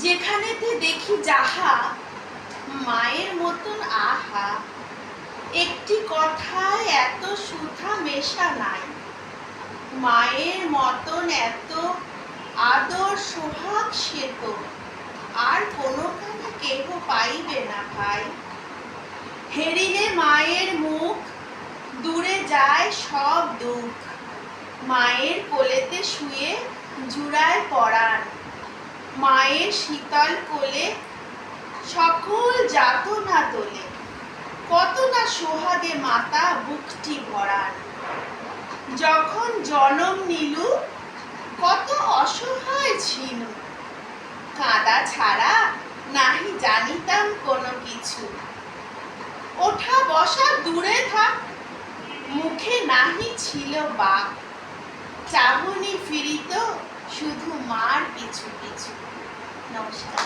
যেখানেতে দেখি যাহা মায়ের মতন আহা, একটি কথায় এত সুধা মেশা নাই। মায়ের মতন এত আদর সোহাগ সে তো আর কোনোখানে কেহ পাইবে না ভাই। হেরিলে মায়ের মুখ, দূরে যায় সব দুঃখ। মায়ের কোলেতে শুয়ে জুড়ায় পরাণ, মায়ের শীতল কোলে সকল যাতনা তোলে। কত না সোহাগে মাতা বুকটি ভরান। যখন জনম নিলু কত অসহায় ছিল, কাঁদা ছাড়া নাহি জানিতাম কোনো কিছু। ওঠা বসা দূরে থাক, মুখে নাহি ছিল বাক। চাহনি ফিরিত শুধু মার পিছু পিছু। নমস্কার।